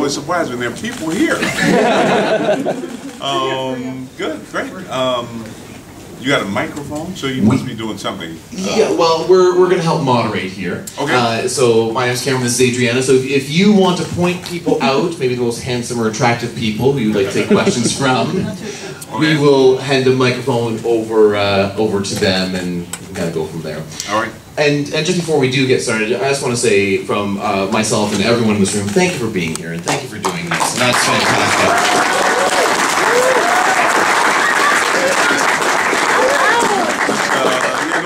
always surprised when there are people here. Good, great. You got a microphone, so you must be doing something. Yeah, well, we're going to help moderate here. Okay. So my name's Cameron, this is Adriana. So if you want to point people out, maybe the most handsome or attractive people who you'd like to take questions from, we will hand a microphone over to them and kind of go from there. All right. And just before we do get started, I just want to say from myself and everyone in this room, thank you for being here and thank you for doing this. And that's fantastic.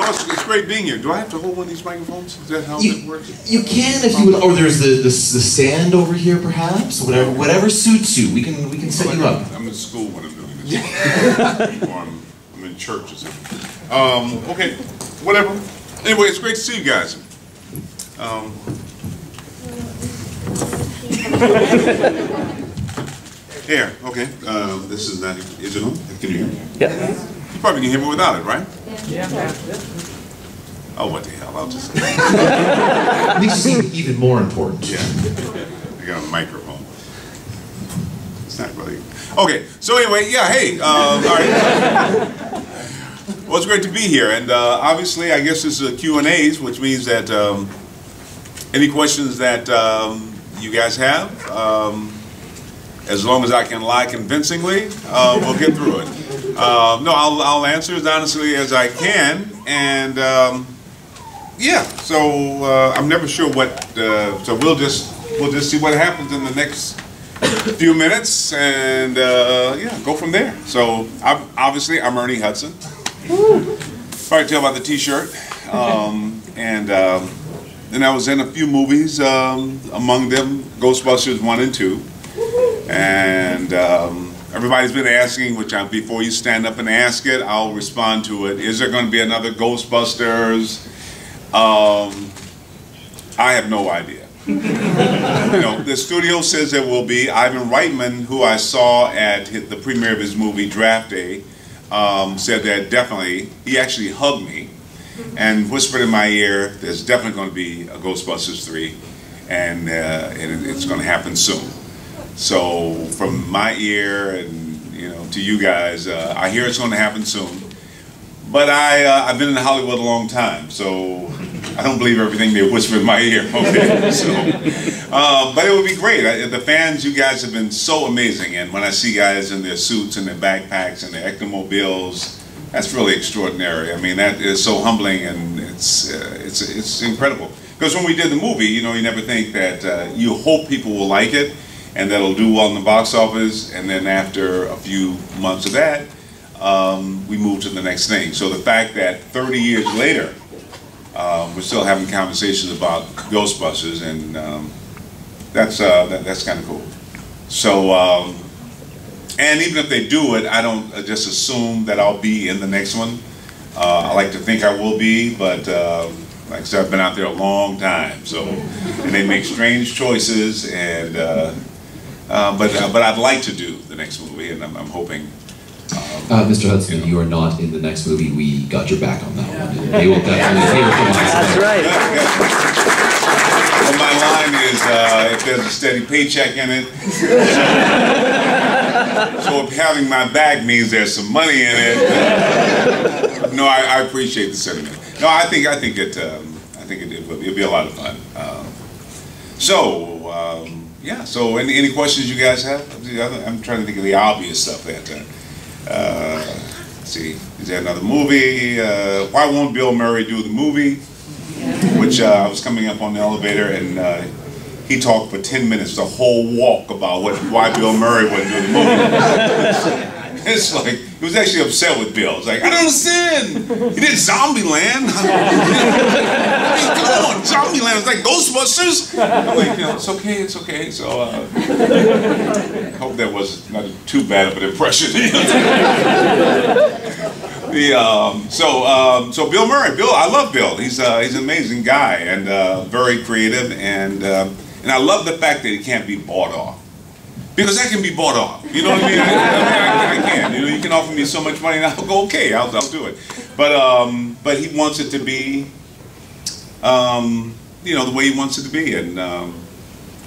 It's great being here. Do I have to hold one of these microphones? Is that how it works? You can if you would, or there's the stand over here perhaps. Whatever suits you. We can set you up. I'm in school when I'm doing this. Or I'm in church or something. Okay, whatever. Anyway, it's great to see you guys. Here, okay. This is not. Is it on? Can you hear me? Yeah. You probably can hear me without it, right? Yeah. Oh, what the hell? I'll just. It makes it seem even more important. Yeah. I got a microphone. It's not really. Okay. So anyway, yeah. Hey. All right. Well, it's great to be here, and obviously, I guess this is a Q&As, which means that any questions that you guys have, as long as I can lie convincingly, we'll get through it. No, I'll answer as honestly as I can, and yeah. So I'm never sure what. So we'll just see what happens in the next few minutes, and yeah, go from there. So obviously, I'm Ernie Hudson. Probably tell about the T-shirt, and I was in a few movies, among them Ghostbusters 1 and 2, and everybody's been asking, which before you stand up and ask it, I'll respond to it. Is there going to be another Ghostbusters? I have no idea. You know, the studio says there will be. Ivan Reitman, who I saw at the premiere of his movie Draft Day, said that definitely, he actually hugged me and whispered in my ear, there's definitely going to be a Ghostbusters 3, and it's going to happen soon. So from my ear and to you guys, I hear it's going to happen soon. But I've been in Hollywood a long time, so I don't believe everything they whisper in my ear. Okay, so but it would be great. The fans, you guys have been so amazing, and when I see guys in their suits and their backpacks and their ectomobiles, that's really extraordinary. I mean, that is so humbling, and it's incredible. Because when we did the movie, you never think that you hope people will like it and that'll do well in the box office, and then after a few months of that, we moved to the next thing. So the fact that 30 years later, we're still having conversations about Ghostbusters, and that's kind of cool. So, and even if they do it, I don't just assume that I'll be in the next one. I like to think I will be, but like I said, I've been out there a long time. So, and they make strange choices, and but I'd like to do the next movie, and I'm hoping. Mr. Hudson, you are not in the next movie. We got your back on that one. They will definitely hear from us. That's right. Well, my line is, if there's a steady paycheck in it, so if having my back means there's some money in it, no, I appreciate the sentiment. No, I think it'll be a lot of fun. Yeah. So any questions you guys have? I'm trying to think of the obvious stuff that. Let's see, is there another movie? Why won't Bill Murray do the movie? Which I was coming up on the elevator, and he talked for 10 minutes, the whole walk, about why Bill Murray wouldn't do the movie. It's like, he was actually upset with Bill. It's like, I don't understand. He did Zombieland. I mean, come on, Zombieland is like Ghostbusters. I'm like, it's okay, it's okay. So I hope that was not too bad of an impression. So Bill Murray, I love Bill. He's an amazing guy, and very creative, and I love the fact that he can't be bought off. Because that can be bought off, you know what I mean? I can. You can offer me so much money, and I'll go, okay, I'll do it. But he wants it to be, the way he wants it to be, and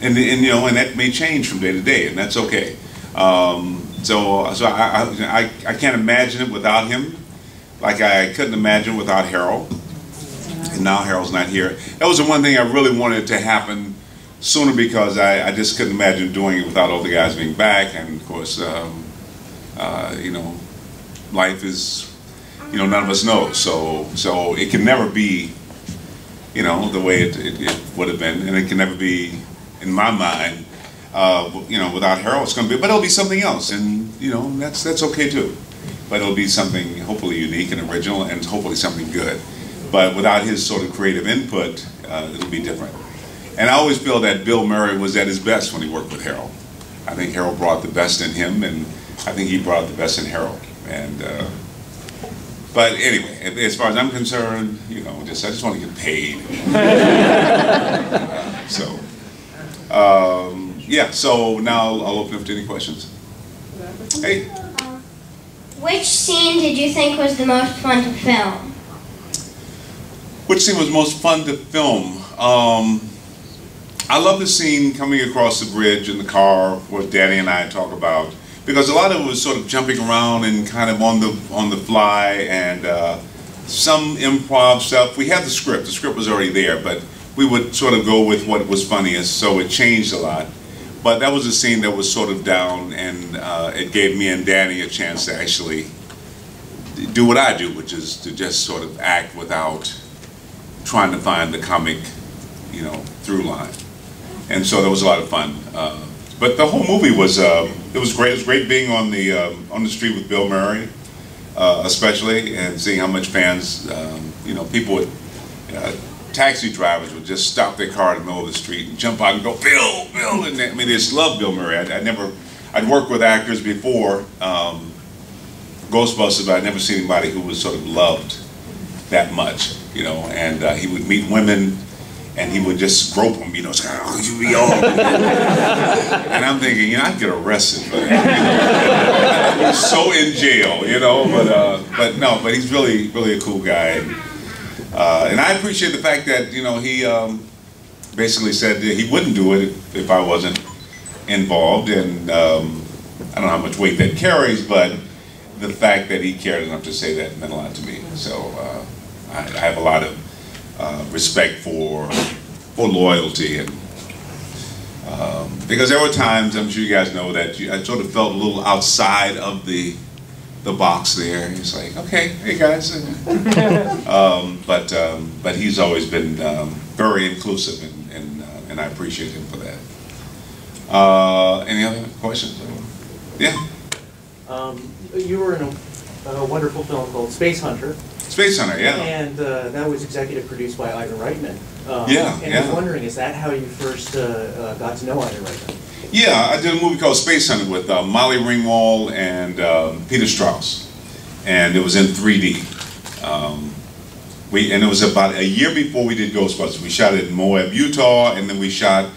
you know, and that may change from day to day, and that's okay. So I can't imagine it without him, like I couldn't imagine without Harold. And now Harold's not here. That was the one thing I really wanted to happen sooner, because I just couldn't imagine doing it without all the guys being back. And of course, you know, life is, you know, none of us know. So it can never be, you know, the way it would have been, and it can never be, in my mind, you know, without Harold. It's going to be, but it'll be something else, and you know, that's okay too. But it'll be something hopefully unique and original, and hopefully something good. But without his sort of creative input, it'll be different. And I always feel that Bill Murray was at his best when he worked with Harold. I think Harold brought the best in him, and I think he brought the best in Harold. And but anyway, as far as I'm concerned, you know, I just want to get paid. Yeah. So now I'll open up to any questions. Hey. Which scene did you think was the most fun to film? Which scene was most fun to film? I love the scene coming across the bridge in the car, what Danny and I talk about, because a lot of it was sort of jumping around and kind of on the fly, and some improv stuff. We had the script was already there, but we would sort of go with what was funniest, so it changed a lot. But that was a scene that was sort of down, and it gave me and Danny a chance to actually do what I do, which is to just sort of act without trying to find the comic, you know, through line. And so that was a lot of fun. But the whole movie was, it was great. It was great being on the street with Bill Murray, especially, and seeing how much fans, you know, people would, taxi drivers would just stop their car in the middle of the street and jump out and go, Bill, Bill, and I mean, they just loved Bill Murray. I'd worked with actors before, Ghostbusters, but I'd never seen anybody who was sort of loved that much, you know, and he would meet women and he would just grope them, you know, it's kind of, oh, you be all. And I'm thinking, you know, I'd get arrested, but, you know, I'm so in jail, you know, but no, but he's really, really a cool guy. And I appreciate the fact that, you know, he basically said that he wouldn't do it if I wasn't involved, and I don't know how much weight that carries, but the fact that he cared enough to say that meant a lot to me. So I have a lot of respect for loyalty, and because there were times, I'm sure you guys know, that I sort of felt a little outside of the box there. He's like, okay, hey guys, but he's always been very inclusive, and I appreciate him for that. Any other questions? Yeah. You were in a wonderful film called Space Hunter. Space Hunter, yeah. And that was executive produced by Ivan Reitman. And I was wondering, is that how you first got to know Ivan Reitman? Yeah, I did a movie called Space Hunter with Molly Ringwald and Peter Strauss, and it was in 3D. And it was about a year before we did Ghostbusters. We shot it in Moab, Utah, and then we shot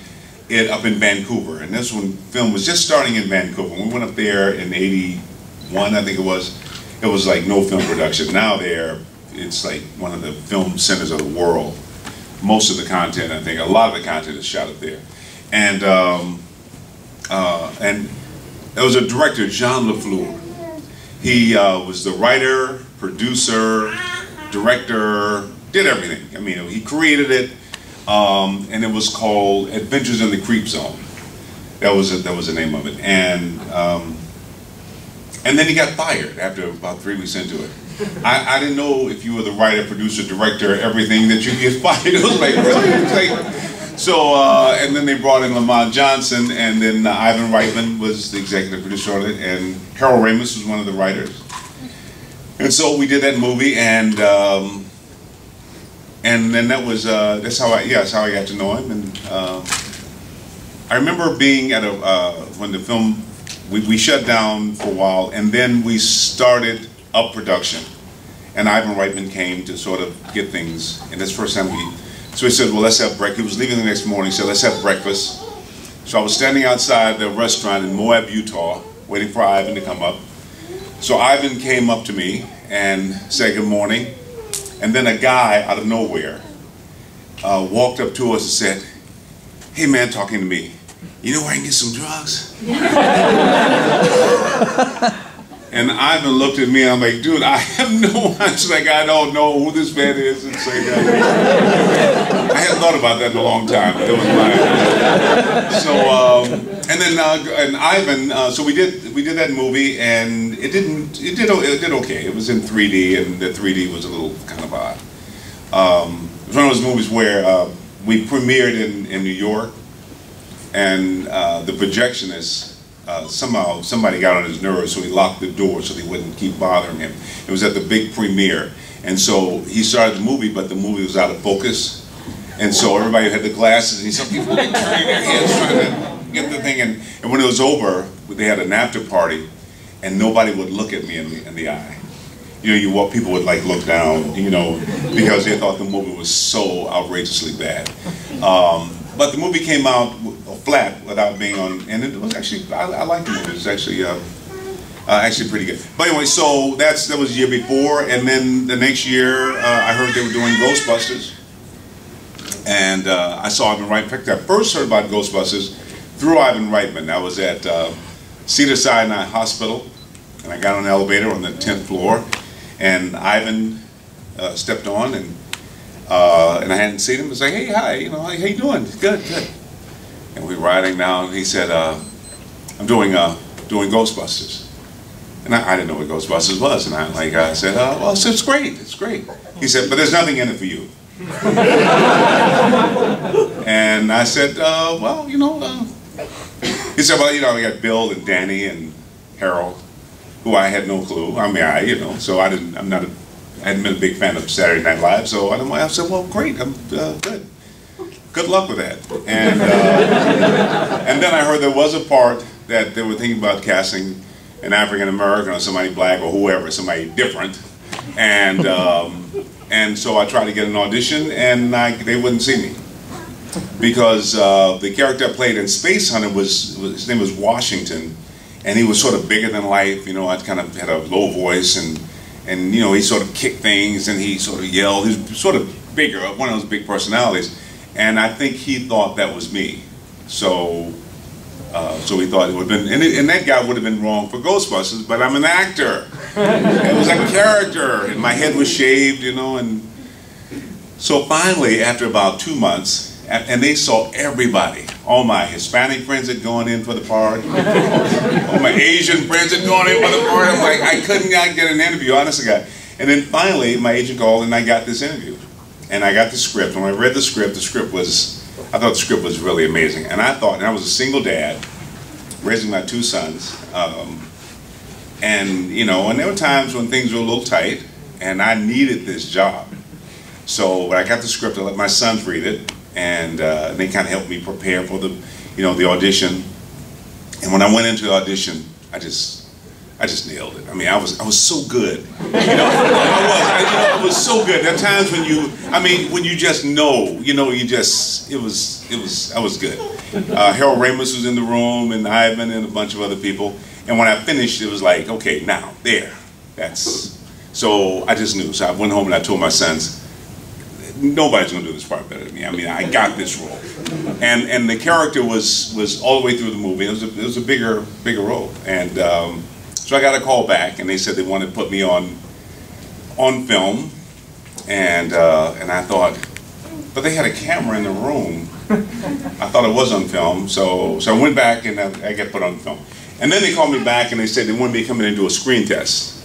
it up in Vancouver. And this one film was just starting in Vancouver. We went up there in '81, I think it was. It was like no film production. Now it's like one of the film centers of the world. Most of the content, I think, a lot of the content is shot up there. And there was a director, Jean Lafleur. He was the writer, producer, director, did everything. I mean, he created it, and it was called Adventures in the Creep Zone. That was the name of it. And then he got fired after about 3 weeks into it. I didn't know if you were the writer, producer, director, everything, that you get fired. It was like, really? It's like, so, and then they brought in Lamont Johnson, and then Ivan Reitman was the executive producer of it, and Harold Ramis was one of the writers. And so we did that movie, and then that was, that's how I got to know him. And I remember being at when the film, we shut down for a while, and then we started up production. And Ivan Reitman came to sort of get things, and that's the first time so he said, well, let's have breakfast. He was leaving the next morning, he said, let's have breakfast. So I was standing outside the restaurant in Moab, Utah, waiting for Ivan to come up. So Ivan came up to me and said good morning. And then a guy out of nowhere walked up to us and said, hey man, talking to me, you know where I can get some drugs? And Ivan looked at me and I'm like, dude, I have no answer. Like, I don't know who this man is. And say that. I hadn't thought about that in a long time. It was my, so, and then, and Ivan, so we did that movie, and it did okay. It was in 3D, and the 3D was a little kind of odd. It was one of those movies where we premiered in New York, and the projectionist, somehow somebody got on his nerves, so he locked the door so they wouldn't keep bothering him. It was at the big premiere, and so he started the movie, but the movie was out of focus, and so everybody had the glasses, and some people were turning their heads trying to get the thing, and when it was over, they had an after party, and nobody would look at me in the eye. You know, people would like look down, you know, because they thought the movie was so outrageously bad. But the movie came out flat without being on, and it was actually, I liked the movie. It was actually actually pretty good. But anyway, so that was the year before, and then the next year I heard they were doing Ghostbusters, and I saw Ivan Reitman. In fact, I first heard about Ghostbusters through Ivan Reitman. I was at Cedars-Sinai Hospital, and I got on an elevator on the 10th floor, and Ivan stepped on, and I hadn't seen him. He was like, hey, hi, you know, like, how you doing? Good, good. And we were riding down, and he said, I'm doing Ghostbusters. And I didn't know what Ghostbusters was, and I said, well, it's great, it's great. He said, but there's nothing in it for you. And I said, well, you know, he said, well, you know, we got Bill and Danny and Harold, who I had no clue. I mean, you know, so I hadn't been a big fan of Saturday Night Live, so I said, well, great, I'm good. Good luck with that. And then I heard there was a part that they were thinking about casting an African American or somebody black or whoever, somebody different. And so I tried to get an audition, and they wouldn't see me. Because the character I played in Space Hunter his name was Washington, and he was sort of bigger than life. You know, I kind of had a low voice, and you know, he sort of kicked things, and he sort of yelled. He was sort of bigger, one of those big personalities. And I think he thought that was me. So he thought it would have been, and that guy would have been wrong for Ghostbusters, but I'm an actor. It was a character, and my head was shaved, you know, and so finally, after about 2 months, and they saw everybody. All my Hispanic friends had gone in for the part. All my Asian friends had gone in for the part. I'm like, I couldn't get an interview, honest to God. And then finally, my agent called, and I got this interview. And I got the script. When I read the script I thought the script was really amazing. And I was a single dad, raising my 2 sons. And, you know, and there were times when things were a little tight, and I needed this job. So when I got the script, I let my sons read it, and they kind of helped me prepare for the, you know, the audition. And when I went into the audition, I just nailed it. I mean, I was so good. You know, I was so good. There are times when when you just know, you know, I was good. Harold Ramis was in the room, and Ivan, and a bunch of other people. And when I finished, it was like, okay, now, so I just knew. So I went home and I told my sons, nobody's going to do this part better than me. I mean, I got this role. And the character was all the way through the movie. It was a bigger role. And so I got a call back, and they said they wanted to put me on film, and I thought, but they had a camera in the room. I thought it was on film, so I went back and I got put on film. And then they called me back and they said they wanted me to come in and do a screen test.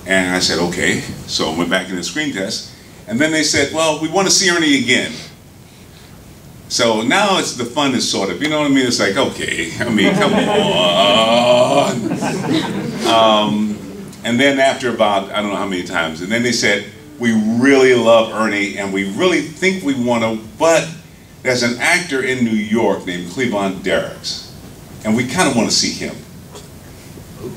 And I said, okay. So I went back in the screen test, and then they said, well, we want to see Ernie again. So now the fun is sort of, you know what I mean? It's like, okay, I mean, come on. And then after about, I don't know how many times, and then they said, we really love Ernie, and we really think we want to, but there's an actor in New York named Cleavon Derricks, and we kind of want to see him.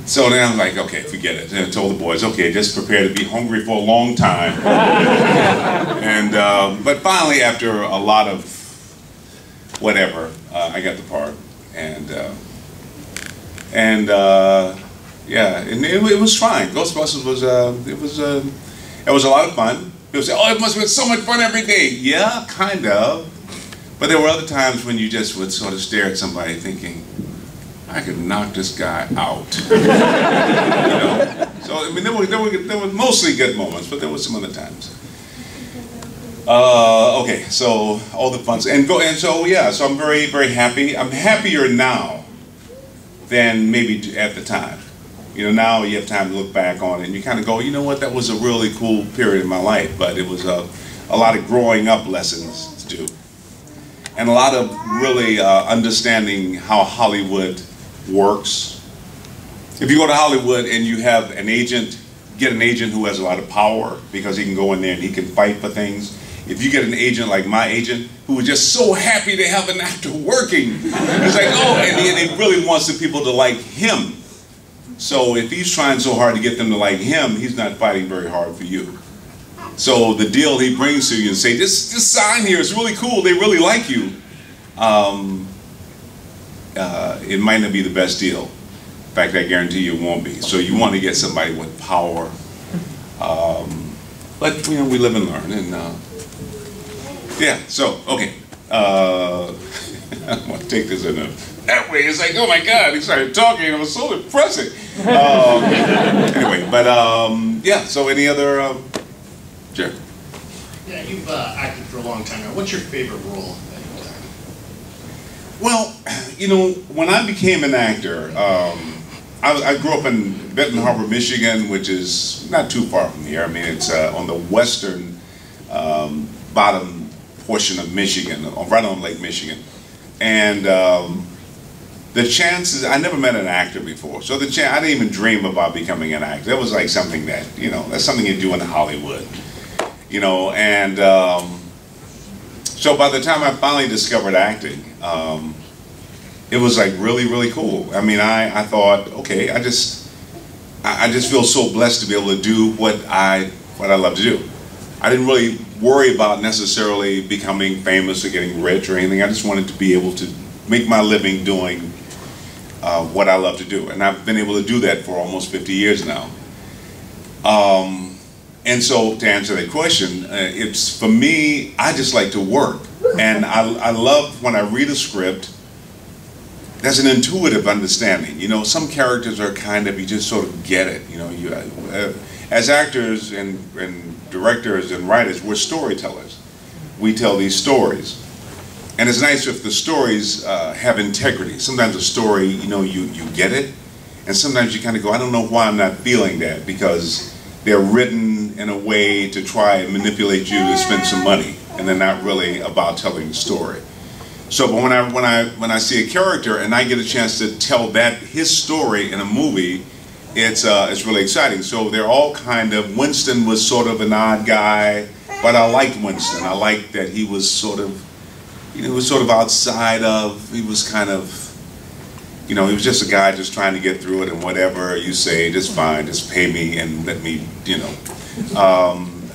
So then I'm like, okay, forget it. And I told the boys, okay, just prepare to be hungry for a long time. And but finally, after a lot of whatever, I got the part, and yeah, and it was fine. Ghostbusters was it was a lot of fun. People say, oh, it must have been so much fun every day. Yeah, kind of, But there were other times when you just would sort of stare at somebody thinking, I could knock this guy out. You know? So, I mean, there were mostly good moments, but there were some other times. Okay, so all the fun, so I'm very, very happy. I'm happier now than maybe at the time. You know, now you have time to look back on it and you kind of go, you know what, that was a really cool period in my life, but it was a lot of growing up lessons to do. And a lot of really understanding how Hollywood works. If you go to Hollywood and you have an agent, get an agent who has a lot of power because he can go in there and he can fight for things. If you get an agent like my agent, who is just so happy to have an actor working, it's like, oh, and he really wants the people to like him. So if he's trying so hard to get them to like him, he's not fighting very hard for you. So the deal he brings to you and say, just sign here, it's really cool, they really like you. It might not be the best deal. In fact, I guarantee you it won't be. So you want to get somebody with power. But, you know, we live and learn. And yeah, so, okay. I'm going to take this in that way. It's like, oh my God, he started talking and it was so depressing. Anyway, but yeah, so any other, Jerry? Yeah, you've acted for a long time now. What's your favorite role that you've done? Well, you know, when I became an actor, I grew up in Benton Harbor, Michigan, which is not too far from here. I mean, it's on the western bottom portion of Michigan, right on Lake Michigan. And the chances, I never met an actor before, so I didn't even dream about becoming an actor. That was like something that, you know, that's something you do in Hollywood, you know, and so by the time I finally discovered acting, it was like really, really cool. I mean, I thought, okay, I just feel so blessed to be able to do what I love to do. I didn't really worry about necessarily becoming famous or getting rich or anything. I just wanted to be able to make my living doing what I love to do. And I've been able to do that for almost 50 years now. And so to answer that question, it's, for me, I just like to work. And I love when I read a script, there's an intuitive understanding. You know, some characters are kind of, you just sort of get it. You know, as actors and directors and writers, we're storytellers. We tell these stories. And it's nice if the stories have integrity. Sometimes a story, you know, you get it, and sometimes you kind of go, I don't know why I'm not feeling that, because they're written in a way to try and manipulate you to spend some money, and they're not really about telling the story. So, but when I see a character and I get a chance to tell his story in a movie, it's really exciting. So they're all kind of, Winston was sort of an odd guy, but I liked Winston. I liked that he was sort of, you know, he was sort of outside of, he was kind of, you know, he was just a guy just trying to get through it, and whatever you say, just fine, just pay me and let me, you know.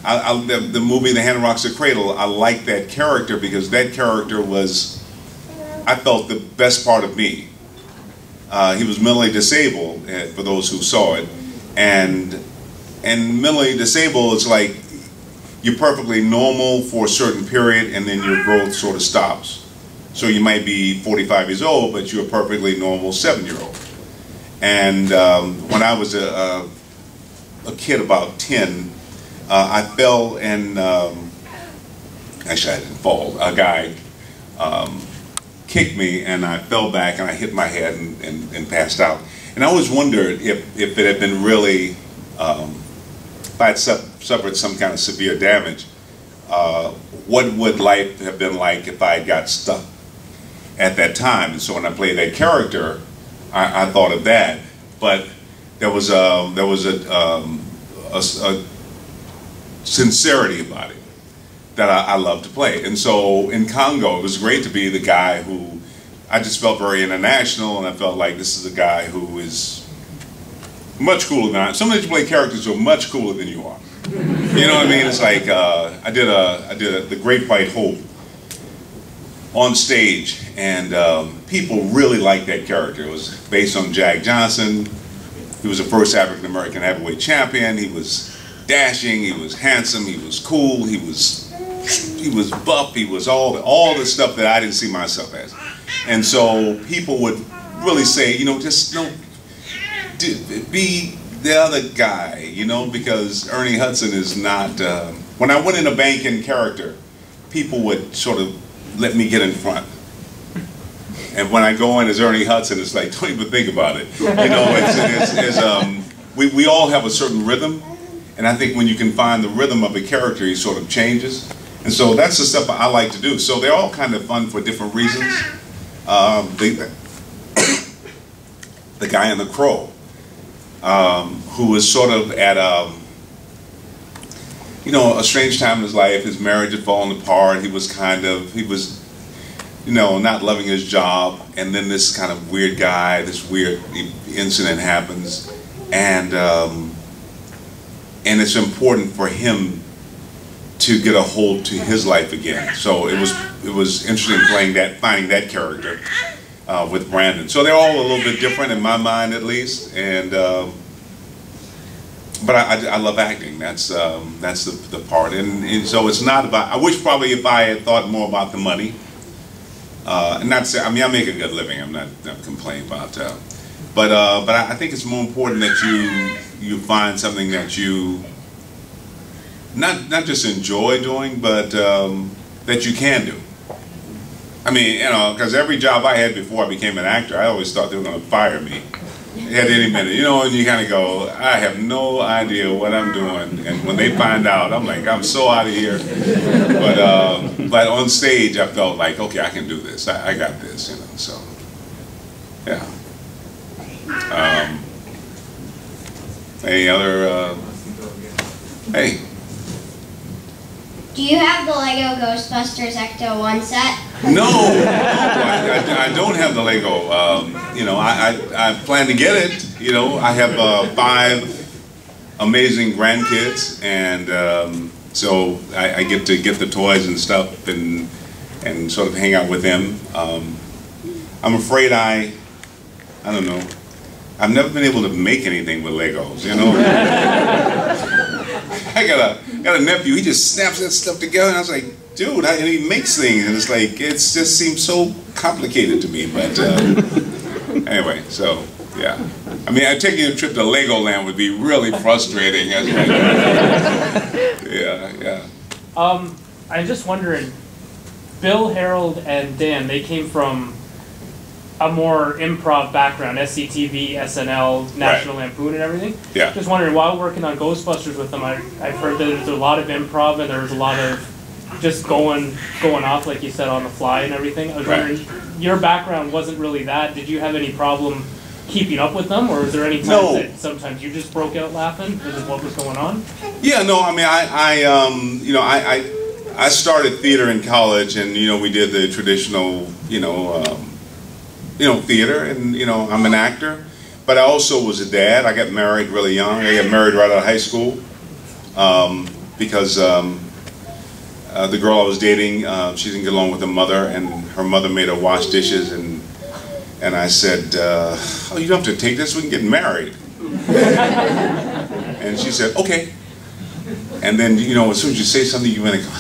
The movie The Hand That Rocks the Cradle, I liked that character because that character was, I felt, the best part of me. He was mentally disabled, for those who saw it, and mentally disabled is like you're perfectly normal for a certain period and then your growth sort of stops. So you might be 45 years old, but you're a perfectly normal 7-year-old. And when I was a kid about 10, I fell and, actually I didn't fall, a guy kicked me and I fell back and I hit my head and passed out. And I always wondered if it had been really, if I had suffered some kind of severe damage, what would life have been like if I got stuck at that time? And so when I played that character, I thought of that. But there was a sincerity about it that I love to play. And so in Congo, it was great to be the guy who, I just felt very international, and I felt like this is a guy who is much cooler than I am. Sometimes you play characters who are much cooler than you are. You know what I mean? It's like, I did The Great White Hope on stage, and people really liked that character. It was based on Jack Johnson. He was the first African-American heavyweight champion. He was dashing, he was handsome, he was cool, he was buff, he was all the stuff that I didn't see myself as. And so people would really say, you know, just be the other guy, you know, because Ernie Hudson is not, when I went in a bank in character, people would sort of let me get in front. And when I go in as Ernie Hudson, it's like, don't even think about it. You know, we all have a certain rhythm, and I think when you can find the rhythm of a character, he sort of changes. And so that's the stuff I like to do. So they're all kind of fun for different reasons. The guy in The Crow, who was sort of at you know, a strange time in his life. His marriage had fallen apart. He was, you know, not loving his job. And then this kind of weird guy, this weird incident happens, and it's important for him to get a hold to his life again. So it was interesting finding that character with Brandon. So they're all a little bit different in my mind, at least. And but I love acting. That's the part. And so it's not about. I wish probably if I had thought more about the money. And not say, I mean, I make a good living. I'm not complaining about that. But I think it's more important that you find something that you not just enjoy doing, but that you can do. I mean, you know, because every job I had before I became an actor, I always thought they were going to fire me at any minute, you know, and you kind of go, I have no idea what I'm doing, and when they find out, I'm like, I'm so out of here. But on stage, I felt like, okay, I can do this. I got this, you know. So, yeah. Any other? Hey. Do you have the Lego Ghostbusters Ecto-1 set? No, I don't have the Lego. You know, I plan to get it. You know, I have 5 amazing grandkids, and so I get to get the toys and stuff and sort of hang out with them. I'm afraid I don't know. I've never been able to make anything with Legos. You know, I got a nephew. He just snaps that stuff together, and I was like, dude, and he makes things, and it's like, it just seems so complicated to me. But anyway, so yeah. I mean, taking a trip to Legoland would be really frustrating. Yeah. I'm just wondering, Bill, Harold, and Dan, they came from a more improv background, SCTV, SNL, National Lampoon, and everything. Yeah. Just wondering, while working on Ghostbusters with them, I've heard that there's a lot of improv and there's a lot of just going off, like you said, on the fly and everything. I was wondering, your background wasn't really that. Did you have any problem keeping up with them, or was there any times that sometimes you just broke out laughing because of what was going on? Yeah, no, I mean, you know, I started theater in college, and you know, we did the traditional, you know, theater, and you know, I'm an actor, but I also was a dad. I got married really young. I got married right out of high school because the girl I was dating, she didn't get along with her mother, and her mother made her wash dishes, and I said, oh, you don't have to take this, we can get married. And she said, okay. And then, you know, as soon as you say something, you want to go,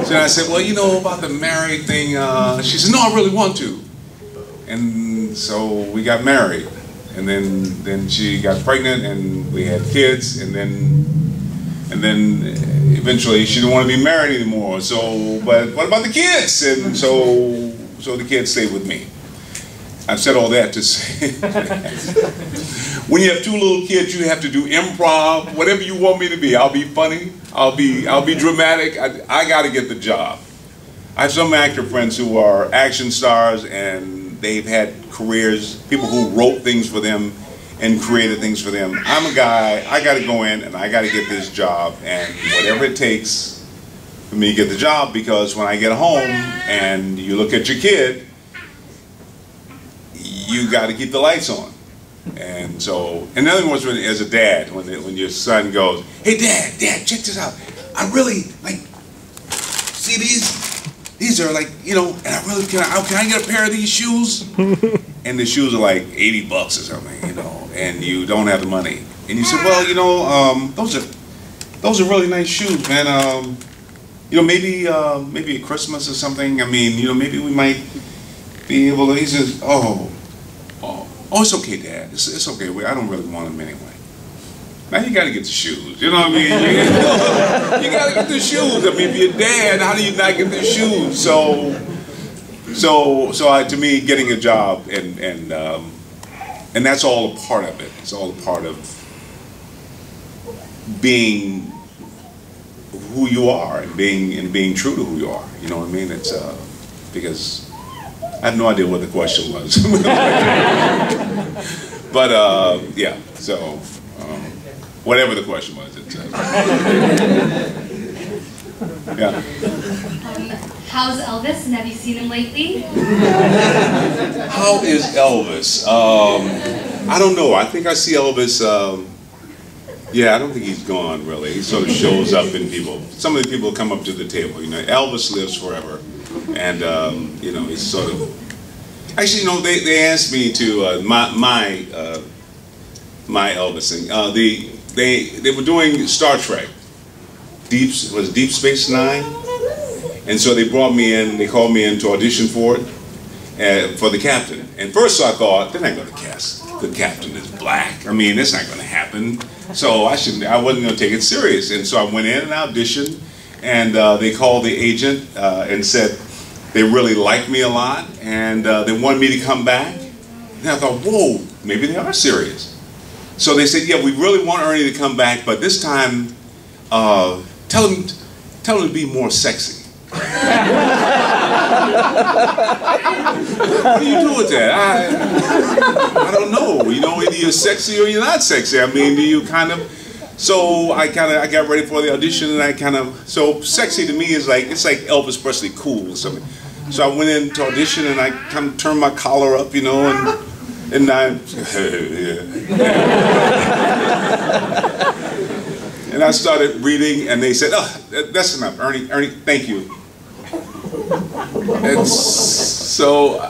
so I said, well, you know, about the married thing, she said, no, I really want to. And so we got married. And then she got pregnant, and we had kids, and then eventually she didn't want to be married anymore. So, but what about the kids? And so the kids stayed with me. I've said all that to say, when you have 2 little kids, you have to do improv, whatever you want me to be. I'll be funny, I'll be dramatic, I gotta get the job. I have some actor friends who are action stars, and they've had careers, people who wrote things for them and created things for them. I'm a guy, I gotta go in and I gotta get this job, and whatever it takes for me to get the job, because when I get home and you look at your kid, you got to keep the lights on. And so, in other words, as a dad, when your son goes, hey dad, check this out. I really, like, see these are like, you know, and I really, can I get a pair of these shoes? And the shoes are like $80 or something, you know, and you don't have the money. And you said, well, you know, those are those are really nice shoes, man. You know, maybe at Christmas or something. I mean, you know, maybe we might be able to." He says, "Oh, it's okay, Dad. It's okay. I don't really want them anyway." Now you got to get the shoes. You know what I mean? You got to get the shoes. I mean, if you're dad, how do you not get the shoes? So to me, getting a job and that's all a part of it. It's all a part of being who you are and being true to who you are. You know what I mean? It's because I have no idea what the question was. But yeah. So whatever the question was, it's yeah. How's Elvis, and have you seen him lately? How is Elvis? I don't know. I think I see Elvis. Yeah, I don't think he's gone really. He sort of shows up in people. Some of the people come up to the table. You know, Elvis lives forever, and you know, he's sort of. Actually, you know, they asked me to my Elvis thing. They were doing Star Trek. Deep Space Nine. And so they brought me in, they called me in to audition for it, for the captain. And first I thought, they're not going to cast the captain as black. I mean, that's not going to happen. So I wasn't going to take it serious. And so I went in and auditioned, and they called the agent and said they really liked me a lot, and they wanted me to come back. And I thought, whoa, maybe they are serious. So they said, yeah, we really want Ernie to come back, but this time, tell him to be more sexy. What do you do with that? I don't know. You know, either you're sexy or you're not sexy. I mean, do you kind of? So I got ready for the audition, and so sexy to me is like, it's like Elvis Presley cool or something. So I went in to audition, and I kind of turned my collar up, you know, and I. And I started reading, and they said, "Oh, that's enough, Ernie. Ernie, thank you." And so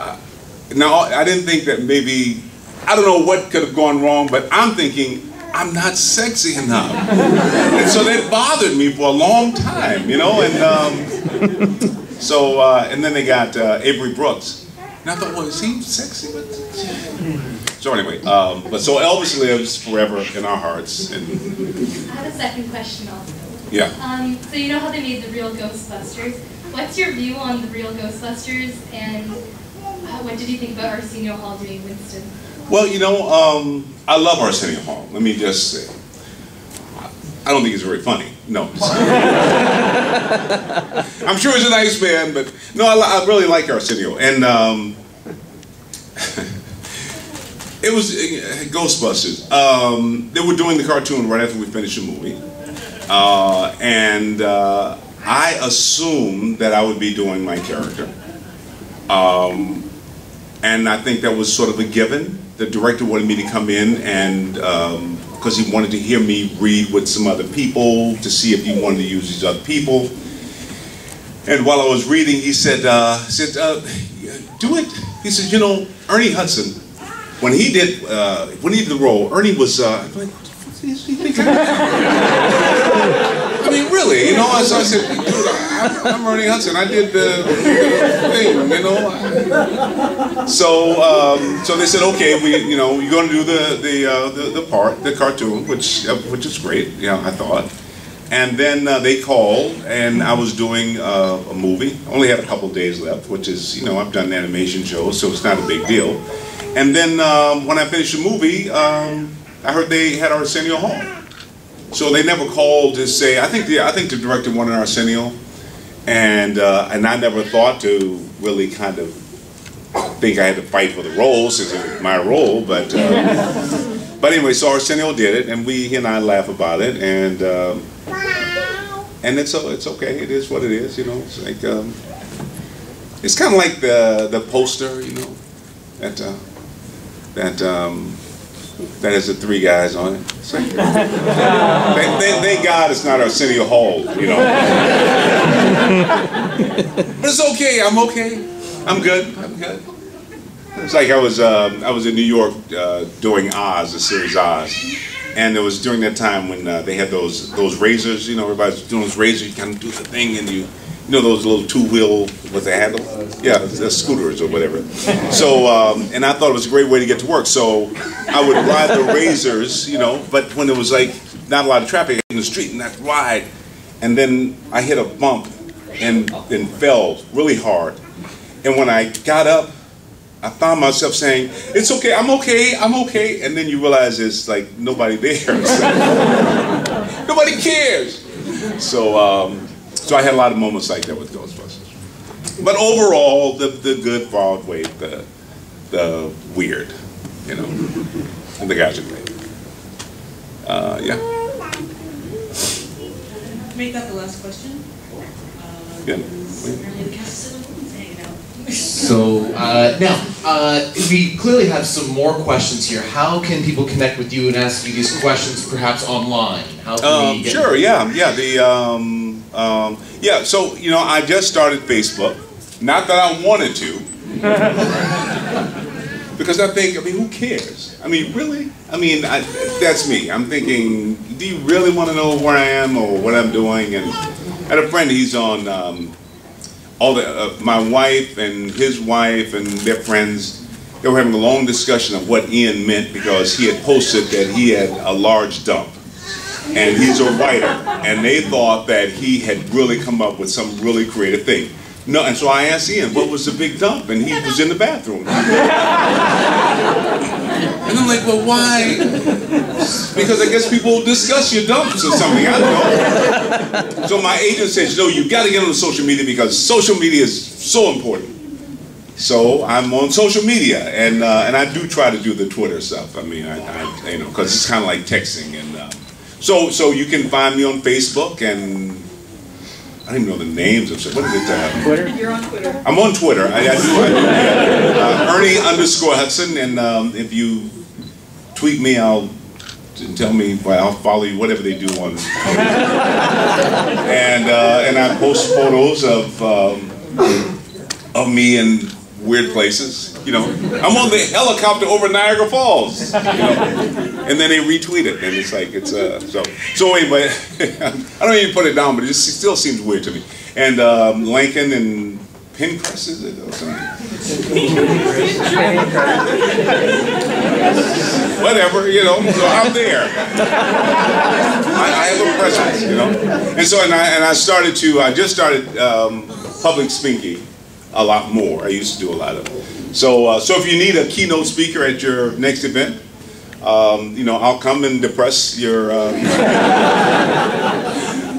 now I didn't think that maybe, I don't know what could have gone wrong, but I'm thinking I'm not sexy enough, and so that bothered me for a long time, you know. And and then they got Avery Brooks, and I thought, well, is he sexy? So anyway, but so Elvis lives forever in our hearts. And I have a second question also. Yeah. So you know how they made the real Ghostbusters? What's your view on the real Ghostbusters, and what did you think about Arsenio Hall doing Winston? Well, you know, I love Arsenio Hall. Let me just say, I don't think he's very funny. No. I'm sure he's a nice man, but no, I really like Arsenio. And it was Ghostbusters. They were doing the cartoon right after we finished the movie. I assumed that I would be doing my character. And I think that was sort of a given. The director wanted me to come in, and because he wanted to hear me read with some other people to see if he wanted to use these other people. And while I was reading, he said, do it. He said, you know, Ernie Hudson, when he did the role, Ernie was like, what is he thinking? I mean, really, you know. So I said, dude, I'm Ernie Hudson. I did the thing, you know. So they said, okay, you're going to do the part, the cartoon, which is great, you know, I thought. And then they called, and I was doing a movie. I only had a couple days left, which is, you know, I've done animation shows, so it's not a big deal. And then when I finished the movie, I heard they had Arsenio Hall. So they never called to say. I think the director wanted Arsenio, and I never thought to really kind of think I had to fight for the role since it was my role. But anyway, so Arsenio did it, and he and I laugh about it, and it's okay. It is what it is, you know. It's like it's kind of like the poster, you know, that has the three guys on it. Like, thank God it's not Arsenio Hall, you know. But it's okay. I'm okay. I'm good. It's like I was in New York doing Oz, the series Oz, And it was during that time when they had those razors, you know, everybody's doing those razors, you kind of do the thing and you know those little two-wheel, what's the handle? Yeah, the scooters or whatever. So, and I thought it was a great way to get to work. So I would ride the razors, you know, but when there was like not a lot of traffic in the street, and I'd ride, and then I hit a bump and fell really hard. And when I got up, I found myself saying, "It's okay, I'm okay, I'm okay." And then you realize there's like nobody there. Nobody cares. So, so I had a lot of moments like that with Ghostbusters. But overall, the good far outweighed the weird, you know, and the guys are great. Yeah. Make that the last question. Good. So now, we clearly have some more questions here. How can people connect with you and ask you these questions, perhaps online? How can we get sure, yeah. So, you know, I just started Facebook. Not that I wanted to. Because I think, who cares? Really? That's me. I'm thinking, do you really want to know where I am or what I'm doing? And I had a friend, he's on my wife and his wife and their friends. They were having a long discussion of what Ian meant because he had posted that he had a large dump. And he's a writer. And they thought that he had really come up with some really creative thing. No, and so I asked Ian, what was the big dump? And he was in the bathroom. And I'm like, well, why? Because I guess people discuss your dumps or something. I don't know. So my agent says, no, you got to get on the social media because social media is so important. So I'm on social media, and I do try to do the Twitter stuff. you know, because it's kind of like texting. And so you can find me on Facebook, and I don't even know the names of it. What is it? Twitter? You're on Twitter. I'm on Twitter. I do. Ernie_Hudson, and if you tweet me, I'll tell me. I'll follow you. Whatever they do on. And I post photos of me in weird places. You know, I'm on the helicopter over Niagara Falls. You know, and then they retweet it, and it's like so anyway. I don't even put it down, but it still seems weird to me. And Lincoln and Pencrest, is it or something? Whatever, you know. So I'm there. I have a presence, you know. And so I just started public speaking a lot more. I used to do a lot of it. So if you need a keynote speaker at your next event, you know, I'll come and depress your.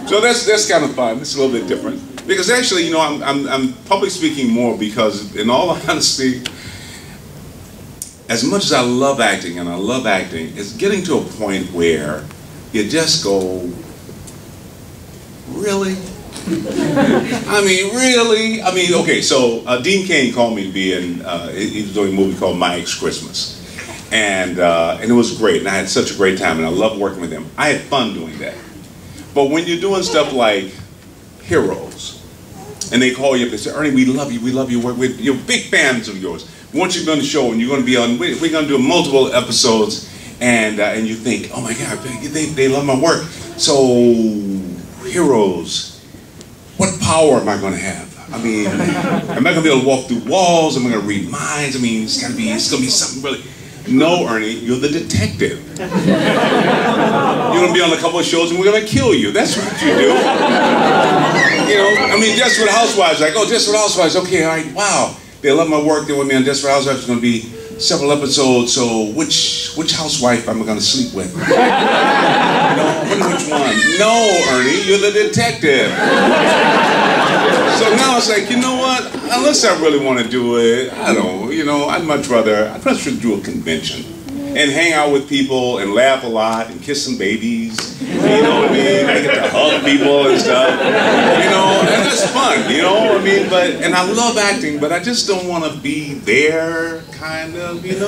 So that's kind of fun. It's a little bit different because actually, you know, I'm public speaking more because, in all honesty, as much as I love acting and I love acting, it's getting to a point where you just go, really. Really? Okay, so Dean Cain called me to be in, he was doing a movie called My Ex-Christmas. And it was great, and I had such a great time, and I loved working with him. I had fun doing that. But when you're doing stuff like Heroes, and they call you up and say, Ernie, we love you, we're big fans of yours. We want you to be on the show, and you're going to be on, we're going to do multiple episodes, and you think, oh my God, they love my work. So, Heroes. What power am I going to have? Am I going to be able to walk through walls? Am I going to read minds? It's going to be something really. No, Ernie, you're the detective. You're going to be on a couple of shows and we're going to kill you. That's what you do. You know, Desperate Housewives, like, oh, Desperate Housewives, okay, all right, wow. They love my work, they're with me on Desperate Housewives. It's going to be several episodes, so which housewife am I going to sleep with? You know, which one? No, Ernie, you're the detective. So now it's like, you know what? Unless I really want to do it, I don't, you know, I'd much rather do a convention and hang out with people and laugh a lot and kiss some babies. You know what I mean? I get to hug people and stuff. You know, and it's fun, you know what I mean? And I love acting, but I just don't want to be there, kind of, you know?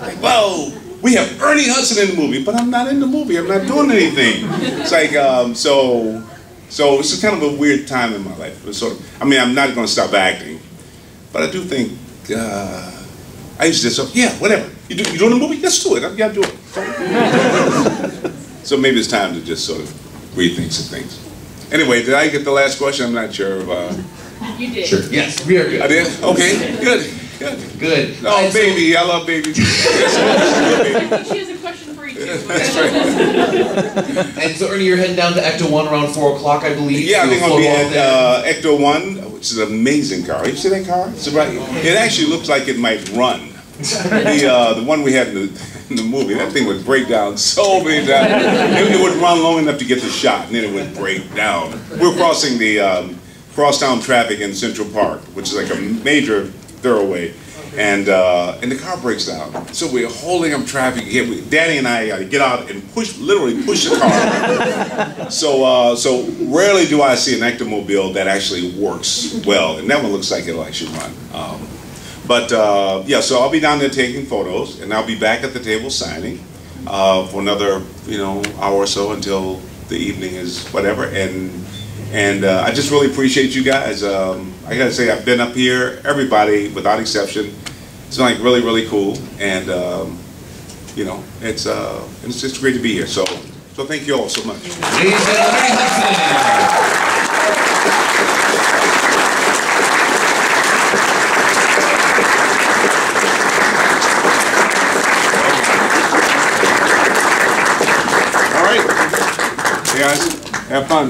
Like, well, we have Ernie Hudson in the movie, but I'm not in the movie. I'm not doing anything. It's like, so it's kind of a weird time in my life. It's sort of, I'm not going to stop acting, but I do think I used to say, yeah, whatever. You doing the movie? Let's do it. I gotta do it. So maybe it's time to just sort of rethink some things. Anyway, did I get the last question? I'm not sure. You did. Sure. Yes, we are good. I did? Okay, good. Good. Oh, baby, I love babies. I think she has a question for you too. That's right. And so, Ernie, you're heading down to Ecto 1 around 4 o'clock, I believe. Yeah, I think You'll I'll be float at Ecto 1, which is an amazing car. You see that car? It's right. It actually looks like it might run. The one we had in the movie, that thing would break down so many times. It would run long enough to get the shot, and then it would break down. We're crossing the crosstown traffic in Central Park, which is like a major thoroughway, and the car breaks down. So we're holding up traffic. Danny and I got to get out and literally push the car. So rarely do I see an Ectomobile that actually works well, and that one looks like it'll actually run. Yeah, so I'll be down there taking photos, and I'll be back at the table signing for another, hour or so until the evening is whatever. And I just really appreciate you guys. I gotta say, I've been up here. Everybody, without exception, it's been like really, really cool. And it's just great to be here. So thank you all so much. Ladies and gentlemen, All right, you guys, have fun.